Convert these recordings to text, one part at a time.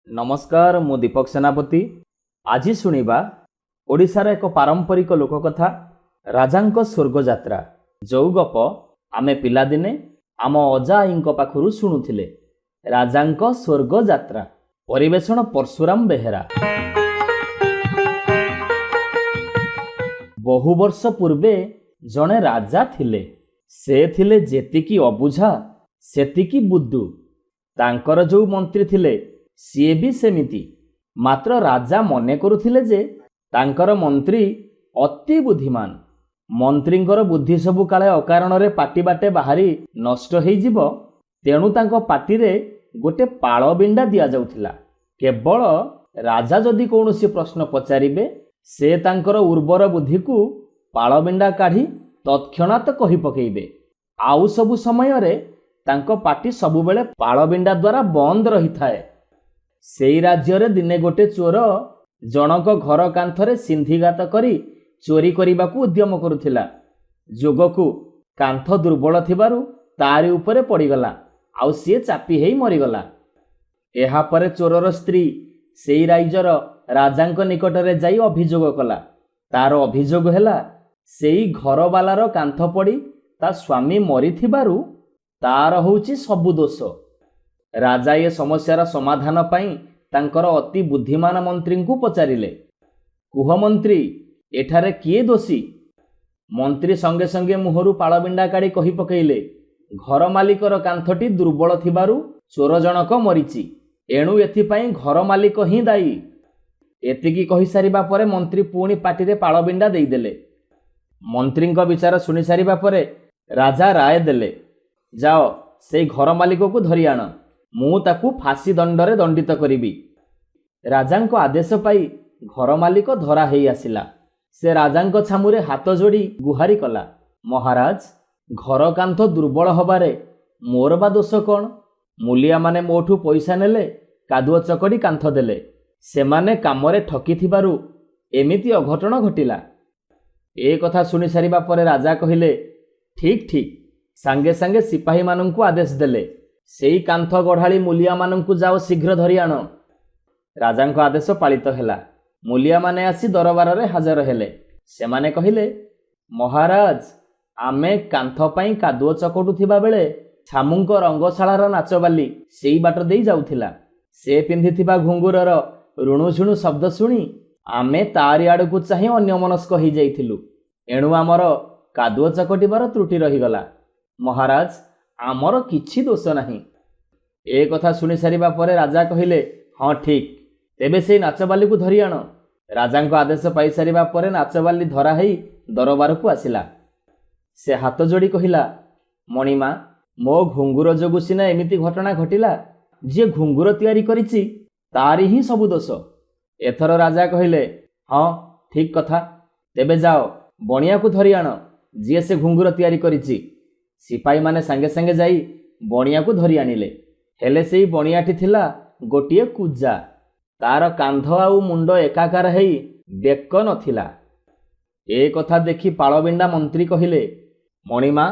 नमस्कार मु दीपक सेनापति। आज शुणा ओडिशार एक पारंपरिक लोककथा राजांको स्वर्ग यात्रा। जो गप आमे पिलादिने आम अजा आईंक पाखरु शुणुथिले। राजांको स्वर्ग यात्रा। परिवेषण परशुराम बेहेरा। बहु वर्ष पूर्वे जणे राजा थिले। से थिले जेतिकी अबुझा सेतिकी बुद्धू। तांकर जो मंत्री थिले सीए भी सेमिति। मात्र राजा मने करुथिले जे तांकर मंत्री अति बुद्धिमान। मंत्रींकर बुद्धि सबु काले अकारण रे पाटी बाटे बाहरी नष्ट होई जिवो, तेणु तांको पाटी रे गोटे पाळ बिंडा दिया जाउथिला। केवल राजा जदि कौनसी प्रश्न पचारिबे से तांकर उर्वर बुद्धि को पाळ बिंडा काढ़ी तत्क्षणात कहि पकेइबे। आउ सबु समय रे तांको पाटी सबु बेले पाळ बिंडा द्वारा बंद रही थाए। सेई राज्य रे दिने गोटे चोर जनक घर कांथरे सिंधिघात करी चोरी करिबाकू उद्यम करुथिला। जोगकू कांथ दुर्बल थिबारु तारि उपरे पड़ीगला, आउ सी चापी हेई मरीगला। एहा परे चोरर स्त्री सेई राइजर राजांक निकटरे जाई अभियोग कला। तार अभियोग हेला सेई घरवालार कांथ पड़ी ता स्वामी मरी थिबारु तार होउची सबु दोष। राजा ये समस्यार समाधान पाई तांकर अति बुद्धिमान मंत्री को पचारिले, कुह मंत्री एठारे किए दोषी? मंत्री संगे संगे मुहरु पाळबिंडा काढ़ी कहि पकेइले, घर मालिकर कांथटी दुर्बल थिबारु चोर जनक मरीची, एणु एथिपाई घर मालिक ही दायी। एतिकी कहि सारिबा परे मंत्री पुणी पाटिरे पाळबिंडा देइदेले। मंत्रींक विचार सुनि सारिबा परे राजा राय देले, जाओ से घर मालिक को धरि आण, मु ताकू फांसी दंडरे दंडित करिबी। राजांको आदेश पाई घर मालिक धरा हेई आसिला। से राजांको छामुरे हाथ जोड़ी गुहारी कला, महाराज घर कांथ दुर्बल हबारे मोर बा दोष कौन? मूलिया माने मोठू पैसा नेले, कादुओ चकड़ी कांथ देले, सेमाने कामरे ठकी थिबारु एमिति अघटन घटिला। ए कथा सुनि सारिबा परे राजा कहिले, ठीक ठीक। सांगे सांगे सिपाही माननकु आदेश देले, सेई कांथ गढ़ाली मूलिया माननकु जाओ शीघ्र धरि आण। राजांको आदेश पालित हेला। मूलिया माने आसी दरबार रे हाजर हेले। सेमाने कहिले, महाराज आमे कांथ पाई कादुओ चकटु थिबा बेले छामुंक रंगशालार नाचबाली सेई बाट देई जाउथिला। से पिंधिथिबा घुंगुरर ऋणुझुणु शब्द सुनी आमे तारि आडकु चाहि अन्यमनस्क होई जाइथिलु, एणु आमर कादुओ चकटिबार त्रुटि रहिगला। महाराज आमर किछि दोष नाही। ए कथा सुनि सारिबा परे राजा कहिले, हाँ ठीक, तेबे से नाचबाली को धरि आण। राजांको आदेश पाई सारिबा परे नाचबाली धरा हेई दरबार को आसिला। से हाथ जोड़ी कहिला, मणिमा मो घुंगुर जोगु सिना एमिति घटना घटिला, जे घुंगुर तैयारी करिछि तारि ही सबु दोष। एथर राजा कहिले, हाँ ठीक कथा, तेबे जाओ बणिया को धरि आण, जे से घुंगुर तैयारी करिछि। सिपाही माने संगे संगे जाई बणिया को धरि आनिले। हेले सेई बणियाटी थिला गोटिए कुजा, तार कांध आउ मुंड एकाकार हेई बेक नथिला। ए कथा देखि पाळबिंडा मंत्री कहिले, मणिमा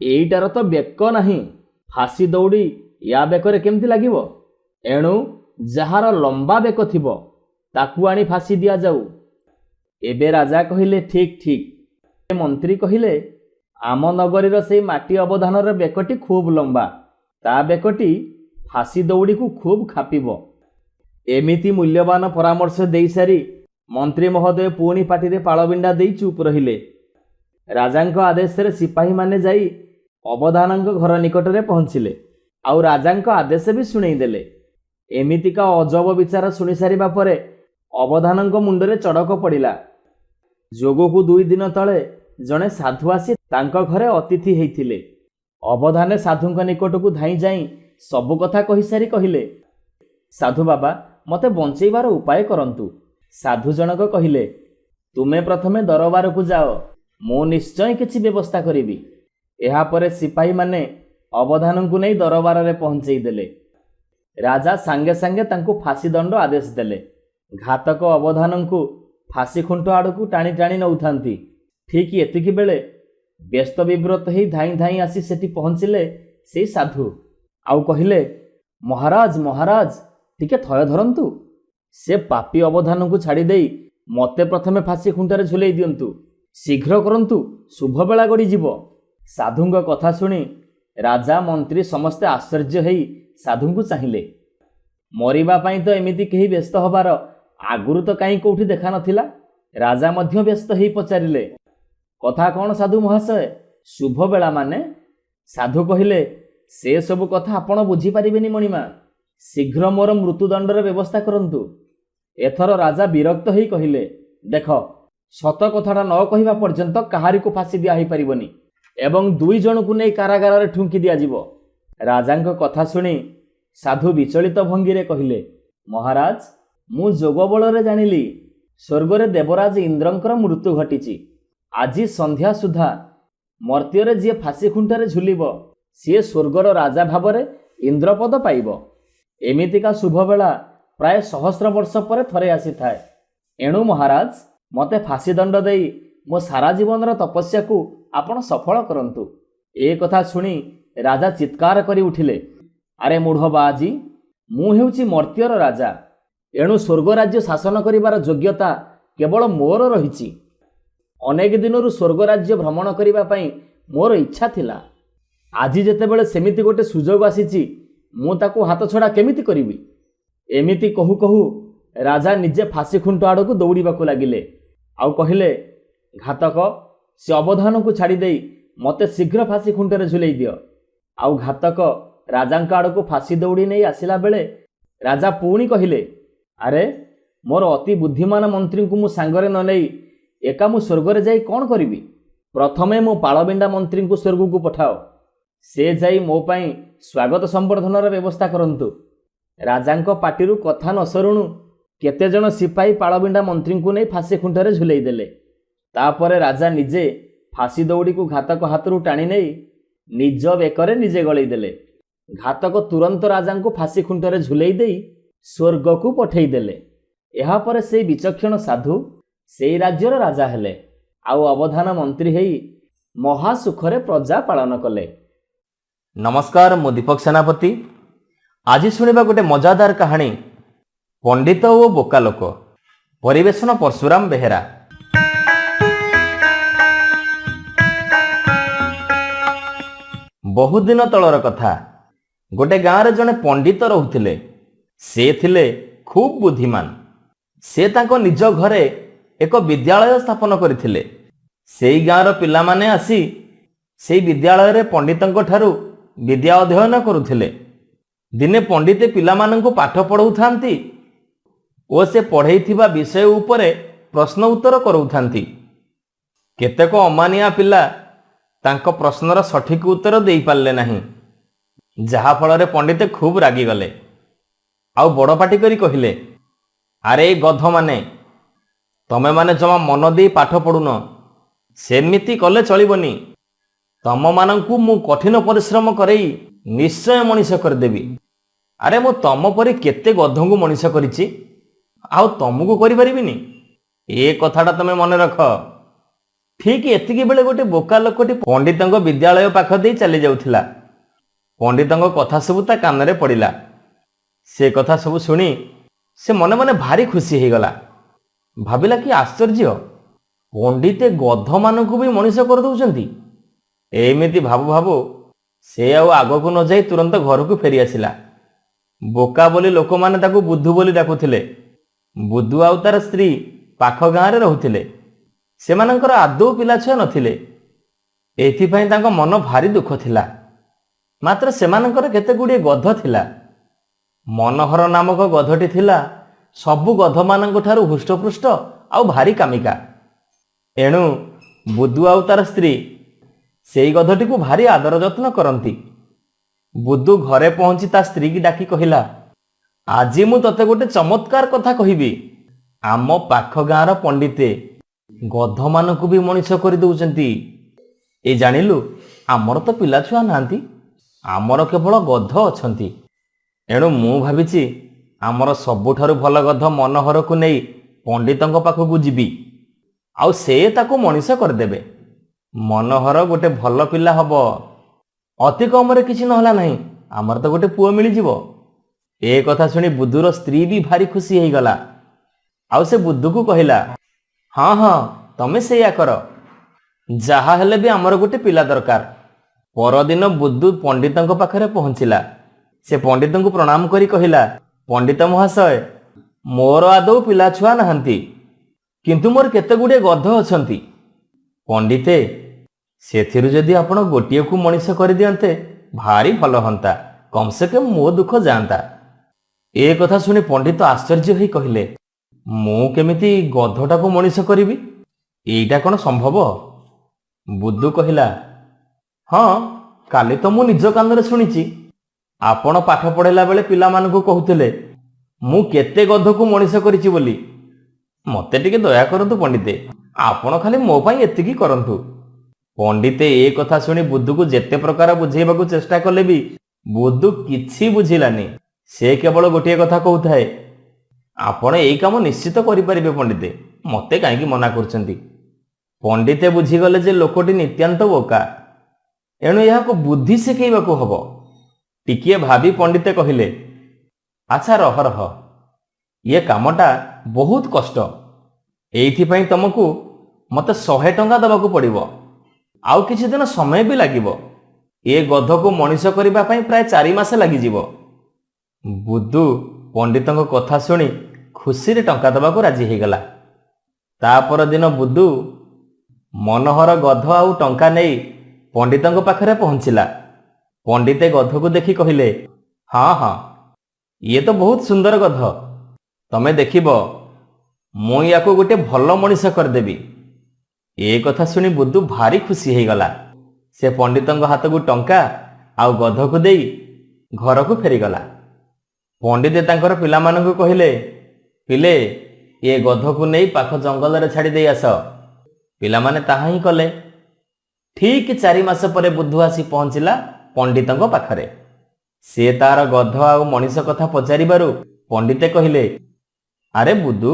एइटार तो बेक नाही, फांसी दौड़ी या बेकरे केमति लागिवो? एणु जहार लंबा बेक थिबो ताकू आनी फांसी दिया जाऊ। एबे राजा कहिले, ठीक ठीक। मंत्री कहिले, आम नगरीर से माटी अवधानर बेकटी खूब लंबा, ता बेकटी फांसी दौड़ी को खूब खापिबो। एमिति मूल्यवान परामर्श देई सारी मंत्री महोदय पुणी पाटिरे पाळबिंडा देई चुप रहिले। राजांको आदेश रे सिपाही माने जाई अवधानंक घर निकटरे पहुंचिले, आउ राजांको आदेश भी सुनेई देले। एमितिका अजब विचार सुनि सारिबा परे अवधानंक मुंडरे चड़क पड़िला। जोगकू 2 दिन तळे जणे साधु आसी तांको घरे अतिथि हेइथिले। अवधाने साधुंक निकटकू धाई जाई सबु कथा कहि सारी कहिले, साधु बाबा मते बंचेइबार उपाय करंतु। साधु जनक कहिले, तुमे प्रथमे दरबार को जाओ, मु निश्चय किछि व्यवस्था करिबी। एहा परे सिपाही माने अवधानंकु नै दरबार रे पहुंचेई देले। राजा सांगे सांगे तांकु फांसी दंड आदेश देले। घातक अवधानंकु फांसी खुंट आड़कू टाणी टाणी नौथांती। ठीक एतिकी बेले व्यस्त विव्रत ही धाई धाई आसी सेठी पहुंचिले से साधु, आउ कहिले, महाराज महाराज ଟିକେ ଥୟ ଧରନ୍ତୁ। ସେ ପାପୀ ଅବଧାନକୁ ଛାଡ଼ି ଦେଇ ମୋତେ ପ୍ରଥମେ ଫାଶୀ ଖୁଣ୍ଟରେ ଝୁଲେଇ ଦିଅନ୍ତୁ। ଶୀଘ୍ର କରନ୍ତୁ, ଶୁଭବେଳା ଗଡ଼ିଯିବ। ସାଧୁଙ୍କ କଥା ଶୁଣି ରାଜା ମନ୍ତ୍ରୀ ସମସ୍ତେ ଆଶ୍ଚର୍ଯ୍ୟ ହେଇ ସାଧୁଙ୍କୁ ଚାହିଁଲେ। ମରିବା ପାଇଁ ତ ଏମିତି କେହି ବ୍ୟସ୍ତ ହେବାର ଆଗରୁ ତ କାହିଁ କେଉଁଠି ଦେଖା ନଥିଲା। ରାଜା ମଧ୍ୟ ବ୍ୟସ୍ତ ହେଇ ପଚାରିଲେ, କଥା କ'ଣ ସାଧୁ ମହାଶୟ? ଶୁଭବେଳା ମାନେ? ସାଧୁ କହିଲେ, ସେ ସବୁ କଥା ଆପଣ ବୁଝିପାରିବେନି ମଣିମା। ଶୀଘ୍ର ମୋର ମୃତ୍ୟୁଦଣ୍ଡର ବ୍ୟବସ୍ଥା କରନ୍ତୁ। ଏଥର ରାଜା ବିରକ୍ତ ହେଇ କହିଲେ, ଦେଖ, ସତ କଥାଟା ନ କହିବା ପର୍ଯ୍ୟନ୍ତ କାହାରିକୁ ଫାଶୀ ଦିଆ ହେଇପାରିବନି ଏବଂ 2 ଜଣଙ୍କୁ ନେଇ କାରାଗାରରେ ଠୁଙ୍କି ଦିଆଯିବ। ରାଜାଙ୍କ କଥା ଶୁଣି ସାଧୁ ବିଚଳିତ ଭଙ୍ଗୀରେ କହିଲେ, ମହାରାଜ, ମୁଁ ଯୋଗ ବଳରେ ଜାଣିଲି ସ୍ୱର୍ଗରେ ଦେବରାଜ ଇନ୍ଦ୍ରଙ୍କର ମୃତ୍ୟୁ ଘଟିଛି। ଆଜି ସନ୍ଧ୍ୟା ସୁଦ୍ଧା ମର୍ତ୍ତ୍ୟରେ ଯିଏ ଫାଶୀ ଖୁଣ୍ଟରେ ଝୁଲିବ ସିଏ ସ୍ୱର୍ଗର ରାଜା ଭାବରେ ଇନ୍ଦ୍ରପଦ ପାଇବ। ଏମିତିକା ଶୁଭବେଳା ପ୍ରାୟ 1000 ବର୍ଷ ପରେ ଥରେ ଆସିଥାଏ। ଏଣୁ ମହାରାଜ, ମୋତେ ଫାଶୀ ଦଣ୍ଡ ଦେଇ ମୋ ସାରା ଜୀବନର ତପସ୍ୟାକୁ ଆପଣ ସଫଳ କରନ୍ତୁ। ଏ କଥା ଶୁଣି ରାଜା ଚିତ୍କାର କରି ଉଠିଲେ, ଆରେ ମୂଢ଼ ବାଆଜି, ମୁଁ ହେଉଛି ମର୍ତ୍ତ୍ୟର ରାଜା। ଏଣୁ ସ୍ୱର୍ଗ ରାଜ୍ୟ ଶାସନ କରିବାର ଯୋଗ୍ୟତା କେବଳ ମୋର ରହିଛି। ଅନେକ ଦିନରୁ ସ୍ୱର୍ଗ ରାଜ୍ୟ ଭ୍ରମଣ କରିବା ପାଇଁ ମୋର ଇଚ୍ଛା ଥିଲା। ଆଜି ଯେତେବେଳେ ସେମିତି ଗୋଟେ ସୁଯୋଗ ଆସିଛି, ମୁଁ ତାକୁ ହାତଛଡ଼ା କେମିତି କରିବି? ଏମିତି କହୁ କହୁ ରାଜା ନିଜେ ଫାଶୀ ଖୁଣ୍ଟ ଆଡ଼କୁ ଦୌଡ଼ିବାକୁ ଲାଗିଲେ ଆଉ କହିଲେ, ଘାତକ, ସେ ଅବଧାନକୁ ଛାଡ଼ି ଦେଇ ମୋତେ ଶୀଘ୍ର ଫାଶୀ ଖୁଣ୍ଟରେ ଝୁଲେଇ ଦିଅ। ଆଉ ଘାତକ ରାଜାଙ୍କ ଆଡ଼କୁ ଫାଶୀ ଦୌଡ଼ି ନେଇ ଆସିଲା ବେଳେ ରାଜା ପୁଣି କହିଲେ, ଆରେ ମୋର ଅତି ବୁଦ୍ଧିମାନ ମନ୍ତ୍ରୀଙ୍କୁ ମୁଁ ସାଙ୍ଗରେ ନ ନେଇ ଏକା ମୁଁ ସ୍ୱର୍ଗରେ ଯାଇ କ'ଣ କରିବି? ପ୍ରଥମେ ମୋ ପାଳବିଣ୍ଡା ମନ୍ତ୍ରୀଙ୍କୁ ସ୍ୱର୍ଗକୁ ପଠାଅ। ସେ ଯାଇ ମୋ ପାଇଁ ସ୍ୱାଗତ ସମ୍ବର୍ଦ୍ଧନାର ବ୍ୟବସ୍ଥା କରନ୍ତୁ। ରାଜାଙ୍କ ପାଟିରୁ କଥା ନ ସରୁଣୁ କେତେଜଣ ସିପାହୀ ପାଳବିଣ୍ଡା ମନ୍ତ୍ରୀଙ୍କୁ ନେଇ ଫାଶୀ ଖୁଣ୍ଟରେ ଝୁଲେଇ ଦେଲେ। ତାପରେ ରାଜା ନିଜେ ଫାଶୀ ଦଉଡ଼ିକୁ ଘାତକ ହାତରୁ ଟାଣି ନେଇ ନିଜ ବେକରେ ନିଜେ ଗଳେଇ ଦେଲେ। ଘାତକ ତୁରନ୍ତ ରାଜାଙ୍କୁ ଫାଶୀ ଖୁଣ୍ଟରେ ଝୁଲେଇ ଦେଇ ସ୍ୱର୍ଗକୁ ପଠେଇ ଦେଲେ। ଏହାପରେ ସେଇ ବିଚକ୍ଷଣ ସାଧୁ ସେଇ ରାଜ୍ୟର ରାଜା ହେଲେ ଆଉ ଅବଧାନ ମନ୍ତ୍ରୀ ହେଇ ମହାସୁଖରେ ପ୍ରଜା ପାଳନ କଲେ। ନମସ୍କାର, ମୁଁ ଦୀପକ ସେନାପତି। ଆଜି ଶୁଣିବା ଗୋଟେ ମଜାଦାର କାହାଣୀ, ପଣ୍ଡିତ ଓ ବୋକା ଲୋକ। ପରିବେଷଣ ପରଶୁରାମ ବେହେରା। ବହୁଦିନ ତଳର କଥା। ଗୋଟେ ଗାଁରେ ଜଣେ ପଣ୍ଡିତ ରହୁଥିଲେ। ସେ ଥିଲେ ଖୁବ୍ ବୁଦ୍ଧିମାନ। ସେ ତାଙ୍କ ନିଜ ଘରେ ଏକ ବିଦ୍ୟାଳୟ ସ୍ଥାପନ କରିଥିଲେ। ସେଇ ଗାଁର ପିଲାମାନେ ଆସି ସେଇ ବିଦ୍ୟାଳୟରେ ପଣ୍ଡିତଙ୍କ ଠାରୁ ବିଦ୍ୟା ଅଧ୍ୟୟନ କରୁଥିଲେ। ଦିନେ ପଣ୍ଡିତେ ପିଲାମାନଙ୍କୁ ପାଠ ପଢ଼ାଉଥାନ୍ତି ଓ ସେ ପଢ଼େଇଥିବା ବିଷୟ ଉପରେ ପ୍ରଶ୍ନ ଉତ୍ତର କରାଉଥାନ୍ତି। କେତେକ ଅମାନିଆ ପିଲା ତାଙ୍କ ପ୍ରଶ୍ନର ସଠିକ ଉତ୍ତର ଦେଇପାରିଲେ ନାହିଁ, ଯାହାଫଳରେ ପଣ୍ଡିତେ ଖୁବ୍ ରାଗିଗଲେ ଆଉ ବଡ଼ ପାଟି କରି କହିଲେ, ଆରେ ଗଧମାନେ, ତମେମାନେ ଜମା ମନ ଦେଇ ପାଠ ପଢ଼ୁନ। ସେମିତି କଲେ ଚଳିବନି। ତମମାନଙ୍କୁ ମୁଁ କଠିନ ପରିଶ୍ରମ କରେଇ ନିଶ୍ଚୟ ମଣିଷ କରିଦେବି। ଆରେ ମୁଁ ତମ ପରି କେତେ ଗଧଙ୍କୁ ମଣିଷ କରିଛି, ଆଉ ତମକୁ କରିପାରିବିନି? ଏ କଥାଟା ତମେ ମନେ ରଖ। ଠିକ୍ ଏତିକି ବେଳେ ଗୋଟେ ବୋକା ଲୋକଟି ପଣ୍ଡିତଙ୍କ ବିଦ୍ୟାଳୟ ପାଖ ଦେଇ ଚାଲି ଯାଉଥିଲା। ପଣ୍ଡିତଙ୍କ କଥା ସବୁ ତା କାନରେ ପଡ଼ିଲା। ସେ କଥା ସବୁ ଶୁଣି ସେ ମନେ ମନେ ଭାରି ଖୁସି ହେଇଗଲା। ଭାବିଲା କି ଆଶ୍ଚର୍ଯ୍ୟ, ପଣ୍ଡିତେ ଗଧମାନଙ୍କୁ ବି ମଣିଷ କରିଦେଉଛନ୍ତି। ଏମିତି ଭାବୁ ଭାବୁ ସେ ଆଉ ଆଗକୁ ନ ଯାଇ ତୁରନ୍ତ ଘରକୁ ଫେରି ଆସିଲା। ବୋକା ବୋଲି ଲୋକମାନେ ତାକୁ ବୁଧୁ ବୋଲି ଡାକୁଥିଲେ। ବୁଧୁ ଆଉ ତାର ସ୍ତ୍ରୀ ପାଖ ଗାଁରେ ରହୁଥିଲେ। ସେମାନଙ୍କର ଆଦୌ ପିଲାଛୁଆ ନଥିଲେ। ଏଥିପାଇଁ ତାଙ୍କ ମନ ଭାରି ଦୁଃଖ ଥିଲା। ମାତ୍ର ସେମାନଙ୍କର କେତେ ଗୁଡ଼ିଏ ଗଧ ଥିଲା। ମନୋହର ନାମକ ଗଧଟି ଥିଲା ସବୁ ଗଧମାନଙ୍କ ଠାରୁ ହୃଷ୍ଟପୃଷ୍ଟ ଆଉ ଭାରି କାମିକା। ଏଣୁ ବୁଧୁ ଆଉ ତାର ସ୍ତ୍ରୀ ସେଇ ଗଧଟିକୁ ଭାରି ଆଦର ଯତ୍ନ କରନ୍ତି। ବୁଧୁ ଘରେ ପହଞ୍ଚି ତା ସ୍ତ୍ରୀକି ଡାକି କହିଲା, ଆଜି ମୁଁ ତତେ ଗୋଟେ ଚମତ୍କାର କଥା କହିବି। ଆମ ପାଖ ଗାଁର ପଣ୍ଡିତେ ଗଧମାନଙ୍କୁ ବି ମଣିଷ କରିଦେଉଛନ୍ତି। ଏ ଜାଣିଲୁ, ଆମର ତ ପିଲାଛୁଆ ନାହାନ୍ତି, ଆମର କେବଳ ଗଧ ଅଛନ୍ତି। ଏଣୁ ମୁଁ ଭାବିଛି ଆମର ସବୁଠାରୁ ଭଲ ଗଧ ମନୋହରକୁ ନେଇ ପଣ୍ଡିତଙ୍କ ପାଖକୁ ଯିବି, ଆଉ ସେ ତାକୁ ମଣିଷ କରିଦେବେ। ମନୋହର ଗୋଟେ ଭଲ ପିଲା ହବ। ଅତି କମରେ କିଛି ନହେଲା ନାହିଁ, ଆମର ତ ଗୋଟେ ପୁଅ ମିଳିଯିବ। ଏ କଥା ଶୁଣି ବୁଦ୍ଧୁର ସ୍ତ୍ରୀ ବି ଭାରି ଖୁସି ହେଇଗଲା। ଆଉ ସେ ବୁଦ୍ଧୁକୁ କହିଲା, ହଁ ହଁ ତମେ ସେଇଆ କର, ଯାହା ହେଲେ ବି ଆମର ଗୋଟେ ପିଲା ଦରକାର। ପରଦିନ ବୁଦ୍ଧୁ ପଣ୍ଡିତଙ୍କ ପାଖରେ ପହଞ୍ଚିଲା। ସେ ପଣ୍ଡିତଙ୍କୁ ପ୍ରଣାମ କରି କହିଲା, ପଣ୍ଡିତ ମହାଶୟ, ମୋର ଆଦୌ ପିଲା ଛୁଆ ନାହାନ୍ତି, କିନ୍ତୁ ମୋର କେତେ ଗୁଡ଼ିଏ ଗଧ ଅଛନ୍ତି। ପଣ୍ଡିତେ, ସେଥିରୁ ଯଦି ଆପଣ ଗୋଟିଏକୁ ମଣିଷ କରିଦିଅନ୍ତେ ଭାରି ଭଲ ହୁଅନ୍ତା, କମ୍ ସେ କମ୍ ମୋ ଦୁଃଖ ଯାଆନ୍ତା। ଏ କଥା ଶୁଣି ପଣ୍ଡିତ ଆଶ୍ଚର୍ଯ୍ୟ ହୋଇ କହିଲେ, ମୁଁ କେମିତି ଗଧଟାକୁ ମଣିଷ କରିବି? ଏଇଟା କ'ଣ ସମ୍ଭବ? ବୁଦ୍ଧୁ କହିଲା, ହଁ, କାଲି ତ ମୁଁ ନିଜ କାନରେ ଶୁଣିଛି। ଆପଣ ପାଠ ପଢ଼ିଲା ବେଳେ ପିଲାମାନଙ୍କୁ କହୁଥିଲେ ମୁଁ କେତେ ଗଧକୁ ମଣିଷ କରିଛି ବୋଲି। ମୋତେ ଟିକେ ଦୟା କରନ୍ତୁ ପଣ୍ଡିତେ, ଆପଣ ଖାଲି ମୋ ପାଇଁ ଏତିକି କରନ୍ତୁ। ପଣ୍ଡିତେ ଏ କଥା ଶୁଣି ବୁଦ୍ଧୁକୁ ଯେତେ ପ୍ରକାର ବୁଝେଇବାକୁ ଚେଷ୍ଟା କଲେ ବି ବୁଦ୍ଧୁ କିଛି ବୁଝିଲାନି। ସେ କେବଳ ଗୋଟିଏ କଥା କହୁଥାଏ, ଆପଣ ଏଇ କାମ ନିଶ୍ଚିତ କରିପାରିବେ ପଣ୍ଡିତେ, ମୋତେ କାହିଁକି ମନା କରୁଛନ୍ତି? ପଣ୍ଡିତେ ବୁଝିଗଲେ ଯେ ଲୋକଟି ନିତ୍ୟାନ୍ତ ବୋକା, ଏଣୁ ଏହାକୁ ବୁଦ୍ଧି ଶିଖେଇବାକୁ ହବ। ଟିକିଏ ଭାବି ପଣ୍ଡିତେ କହିଲେ, ଆଚ୍ଛା ରହ ରହ, ଇଏ କାମଟା ବହୁତ କଷ୍ଟ। ଏଇଥିପାଇଁ ତମକୁ ମୋତେ 100 ଟଙ୍କା ଦେବାକୁ ପଡ଼ିବ। ଆଉ କିଛି ଦିନ ସମୟ ବି ଲାଗିବ। ଏ ଗଧକୁ ମଣିଷ କରିବା ପାଇଁ ପ୍ରାୟ 4 ମାସ ଲାଗିଯିବ। ବୁଦ୍ଧୁ ପଣ୍ଡିତଙ୍କ କଥା ଶୁଣି ଖୁସିରେ ଟଙ୍କା ଦେବାକୁ ରାଜି ହେଇଗଲା। ତା ପରଦିନ ବୁଦ୍ଧୁ ମନୋହର ଗଧ ଆଉ ଟଙ୍କା ନେଇ ପଣ୍ଡିତଙ୍କ ପାଖରେ ପହଞ୍ଚିଲା। ପଣ୍ଡିତେ ଗଧକୁ ଦେଖି କହିଲେ, ହଁ ହଁ, ଇଏ ତ ବହୁତ ସୁନ୍ଦର ଗଧ। ତମେ ଦେଖିବ, ମୁଁ ୟାକୁ ଗୋଟେ ଭଲ ମଣିଷ କରିଦେବି। ଏ କଥା ଶୁଣି ବୁଦ୍ଧୁ ଭାରି ଖୁସି ହେଇଗଲା। ସେ ପଣ୍ଡିତଙ୍କ ହାତକୁ ଟଙ୍କା ଆଉ ଗଧକୁ ଦେଇ ଘରକୁ ଫେରିଗଲା। ପଣ୍ଡିତେ ତାଙ୍କର ପିଲାମାନଙ୍କୁ କହିଲେ, ପିଲେ, ଏ ଗଧକୁ ନେଇ ପାଖ ଜଙ୍ଗଲରେ ଛାଡ଼ି ଦେଇ ଆସ। ପିଲାମାନେ ତାହା ହିଁ କଲେ। ଠିକ୍ 4 ମାସ ପରେ ବୁଦ୍ଧୁ ଆସି ପହଞ୍ଚିଲା ପଣ୍ଡିତଙ୍କ ପାଖରେ। ସେ ତାର ଗଧ ଆଉ ମଣିଷ କଥା ପଚାରିବାରୁ ପଣ୍ଡିତେ କହିଲେ, ଆରେ ବୁଦ୍ଧୁ,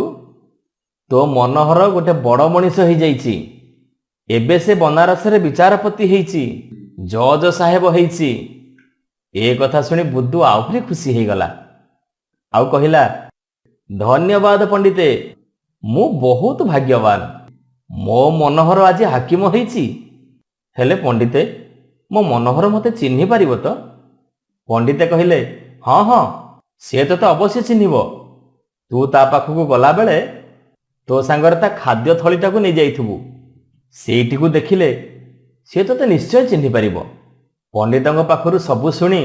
ତୋ ମନୋହର ଗୋଟେ ବଡ଼ ମଣିଷ ହେଇଯାଇଛି। ଏବେ ସେ ବନାରସରେ ବିଚାରପତି ହେଇଛି, ଜଜ ସାହେବ ହେଇଛି। ଏ କଥା ଶୁଣି ବୁଦ୍ଧୁ ଆହୁରି ଖୁସି ହେଇଗଲା। ଆଉ କହିଲା, ଧନ୍ୟବାଦ ପଣ୍ଡିତେ, ମୁଁ ବହୁତ ଭାଗ୍ୟବାନ। ମୋ ମନୋହର ଆଜି ହାକିମ ହେଇଛି। ହେଲେ ପଣ୍ଡିତେ, ମୋ ମନୋହର ମୋତେ ଚିହ୍ନି ପାରିବ ତ? ପଣ୍ଡିତେ କହିଲେ, ହଁ ହଁ, ସେ ତୋତେ ଅବଶ୍ୟ ଚିହ୍ନିବ। ତୁ ତା ପାଖକୁ ଗଲାବେଳେ ତୋ ସାଙ୍ଗରେ ତା ଖାଦ୍ୟ ଥଳିଟାକୁ ନେଇଯାଇଥିବୁ। ସେଇଟିକୁ ଦେଖିଲେ ସେ ତୋତେ ନିଶ୍ଚୟ ଚିହ୍ନି ପାରିବ। ପଣ୍ଡିତଙ୍କ ପାଖରୁ ସବୁ ଶୁଣି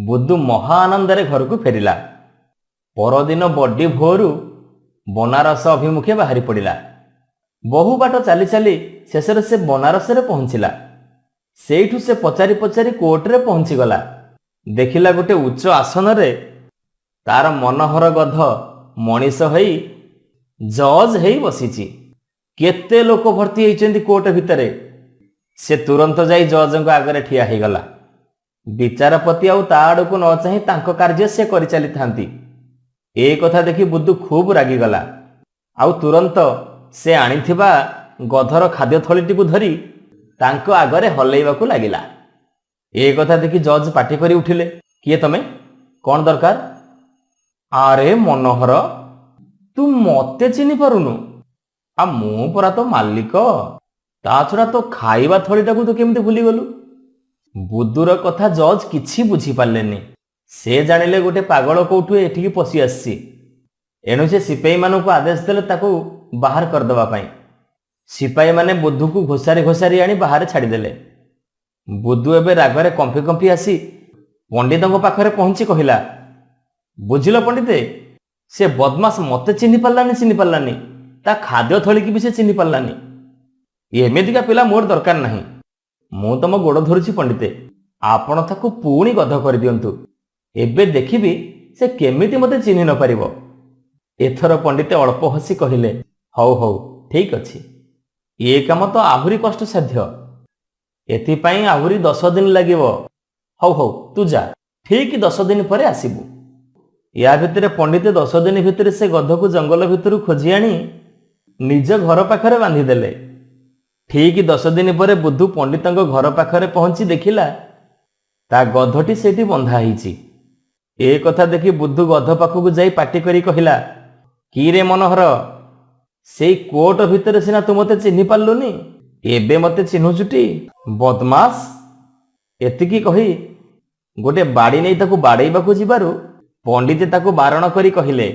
ବୁଦ୍ଧୁ ମହା ଆନନ୍ଦରେ ଘରକୁ ଫେରିଲା। ପରଦିନ ବଡି ଭୋରୁ ବନାରସ ଅଭିମୁଖେ ବାହାରି ପଡ଼ିଲା। ବହୁ ବାଟ ଚାଲି ଚାଲି ଶେଷରେ ସେ ବନାରସରେ ପହଞ୍ଚିଲା। ସେଇଠୁ ସେ ପଚାରି ପଚାରି କୋର୍ଟରେ ପହଞ୍ଚିଗଲା। ଦେଖିଲା ଗୋଟେ ଉଚ୍ଚ ଆସନରେ ତାର ମନୋହର ଗଧ ମଣିଷ ହେଇ ଜଜ୍ ହେଇ ବସିଛି। କେତେ ଲୋକ ଭର୍ତ୍ତି ହେଇଛନ୍ତି କୋର୍ଟ ଭିତରେ। ସେ ତୁରନ୍ତ ଯାଇ ଜଜଙ୍କ ଆଗରେ ଠିଆ ହେଇଗଲା। ବିଚାରପତି ଆଉ ତା ଆଡ଼କୁ ନ ଚାହିଁ ତାଙ୍କ କାର୍ଯ୍ୟ ସେ କରିଚାଲିଥାନ୍ତି। ଏ କଥା ଦେଖି ବୁଦ୍ଧୁ ଖୁବ୍ ରାଗିଗଲା। ଆଉ ତୁରନ୍ତ ସେ ଆଣିଥିବା ଗଧର ଖାଦ୍ୟ ଥଳିଟିକୁ ଧରି ତାଙ୍କ ଆଗରେ ହଲେଇବାକୁ ଲାଗିଲା। ଏ କଥା ଦେଖି ଜଜ୍ ପାଟି କରି ଉଠିଲେ, କିଏ ତମେ? କ'ଣ ଦରକାର? ଆରେ ମନୋହର, ତୁ ମୋତେ ଚିହ୍ନି ପାରୁନୁ? ମୁଁ ପରା ତୋ ମାଲିକ। ତା ଛଡ଼ା ତୋ ଖାଇବା ଥଳିଟାକୁ ତୁ କେମିତି ଭୁଲିଗଲୁ? ବୁଦ୍ଧୁର କଥା ଜଜ୍ କିଛି ବୁଝିପାରିଲେନି। ସେ ଜାଣିଲେ ଗୋଟେ ପାଗଳ କୋଉଠୁ ଏଠିକି ପଶି ଆସିଛି। ଏଣୁ ସେ ସିପାହୀମାନଙ୍କୁ ଆଦେଶ ଦେଲେ ତାକୁ ବାହାର କରିଦେବା ପାଇଁ। ସିପାହୀମାନେ ବୁଦ୍ଧୁକୁ ଘୋଷାରି ଘୋଷାରି ଆଣି ବାହାରେ ଛାଡ଼ିଦେଲେ। ବୁଦ୍ଧୁ ଏବେ ରାଗରେ କମ୍ପି କମ୍ପି ଆସି ପଣ୍ଡିତଙ୍କ ପାଖରେ ପହଞ୍ଚି କହିଲା, ବୁଝିଲ ପଣ୍ଡିତେ, ସେ ବଦମାସ ମୋତେ ଚିହ୍ନି ପାରିଲାନି, ତା ଖାଦ୍ୟ ଥଳିକି ବି ସେ ଚିହ୍ନି ପାରିଲାନି। ଏମିତିକା ପିଲା ମୋର ଦରକାର ନାହିଁ। ମୁଁ ତମ ଗୋଡ଼ ଧରୁଛି ପଣ୍ଡିତେ, ଆପଣ ତାକୁ ପୁଣି ଗଧ କରିଦିଅନ୍ତୁ। ଏବେ ଦେଖିବି ସେ କେମିତି ମୋତେ ଚିହ୍ନି ନ ପାରିବ। ଏଥର ପଣ୍ଡିତେ ଅଳ୍ପ ହସି କହିଲେ, ହଉ ହଉ, ଠିକ୍ ଅଛି। ଏ କାମ ତ ଆହୁରି କଷ୍ଟସାଧ୍ୟ। ଏଥିପାଇଁ ଆହୁରି 10 ଦିନ ଲାଗିବ। ହଉ ହଉ, ତୁ ଯା, ଠିକ୍ 10 ଦିନ ପରେ ଆସିବୁ। ୟା ଭିତରେ ପଣ୍ଡିତେ 10 ଦିନ ଭିତରେ ସେ ଗଧକୁ ଜଙ୍ଗଲ ଭିତରୁ ଖୋଜି ଆଣି ନିଜ ଘର ପାଖରେ ବାନ୍ଧିଦେଲେ। ଠିକ୍ 10 ଦିନ ପରେ ବୁଦ୍ଧୁ ପଣ୍ଡିତଙ୍କ ଘର ପାଖରେ ପହଞ୍ଚି ଦେଖିଲା ତା ଗଧଟି ସେଇଠି ବନ୍ଧା ହେଇଛି। ଏ କଥା ଦେଖି ବୁଧୁ ଗଧ ପାଖକୁ ଯାଇ ପାଟି କରି କହିଲା, କି ରେ ମନୋହର, ସେଇ କୋଟ ଭିତରେ ସିନା ତୁ ମତେ ଚିହ୍ନି ପାରିଲୁନି, ଏବେ ମତେ ଚିହ୍ନୁଛୁଟି, ବଦମାସ। ଏତିକି କହି ଗୋଟେ ବାଡ଼ି ନେଇ ତାକୁ ବାଡ଼େଇବାକୁ ଯିବାରୁ ପଣ୍ଡିତେ ତାକୁ ବାରଣ କରି କହିଲେ,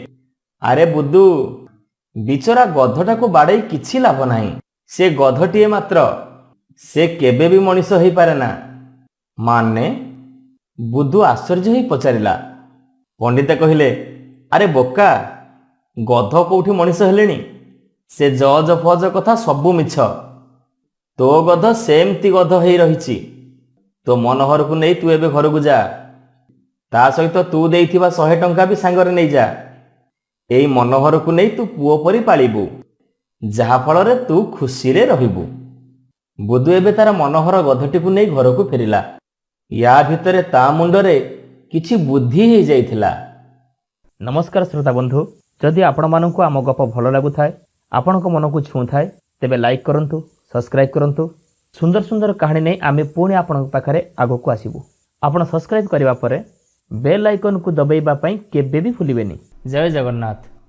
ଆରେ ବୁଧୁ, ବିଚରା ଗଧଟାକୁ ବାଡ଼େଇ କିଛି ଲାଭ ନାହିଁ। ସେ ଗଧଟିଏ ମାତ୍ର, ସେ କେବେ ବି ମଣିଷ ହେଇପାରେ ନା। ମାନେ? ବୁଧୁ ଆଶ୍ଚର୍ଯ୍ୟ ହୋଇ ପଚାରିଲା। ପଣ୍ଡିତେ କହିଲେ, ଆରେ ବୋକା, ଗଧ କୋଉଠି ମଣିଷ ହେଲେଣି? ସେ ଜଜ ଫଜ କଥା ସବୁ ମିଛ। ତୋ ଗଧ ସେମିତି ଗଧ ହେଇ ରହିଛି। ତୋ ମନୋହରକୁ ନେଇ ତୁ ଏବେ ଘରକୁ ଯା। ତା ସହିତ ତୁ ଦେଇଥିବା 100 ଟଙ୍କା ବି ସାଙ୍ଗରେ ନେଇଯା। ଏଇ ମନୋହରକୁ ନେଇ ତୁ ପୁଅ ପରି ପାଳିବୁ, ଯାହାଫଳରେ ତୁ ଖୁସିରେ ରହିବୁ। ବୁଧୁ ଏବେ ତାର ମନୋହର ଗଧଟିକୁ ନେଇ ଘରକୁ ଫେରିଲା। ୟା ଭିତରେ ତା ମୁଣ୍ଡରେ କିଛି ବୁଦ୍ଧି ହେଇଯାଇଥିଲା। ନମସ୍କାର ଶ୍ରୋତା ବନ୍ଧୁ, ଯଦି ଆପଣମାନଙ୍କୁ ଆମ ଗପ ଭଲ ଲାଗୁଥାଏ, ଆପଣଙ୍କ ମନକୁ ଛୁଉଁଥାଏ, ତେବେ ଲାଇକ୍ କରନ୍ତୁ, ସବସ୍କ୍ରାଇବ୍ କରନ୍ତୁ। ସୁନ୍ଦର ସୁନ୍ଦର କାହାଣୀ ନେଇ ଆମେ ପୁଣି ଆପଣଙ୍କ ପାଖରେ ଆଗକୁ ଆସିବୁ। ଆପଣ ସବସ୍କ୍ରାଇବ୍ କରିବା ପରେ ବେଲ୍ ଆଇକନ୍କୁ ଦବାଇବା ପାଇଁ କେବେ ବି ଭୁଲିବେନି। ଜୟ ଜଗନ୍ନାଥ।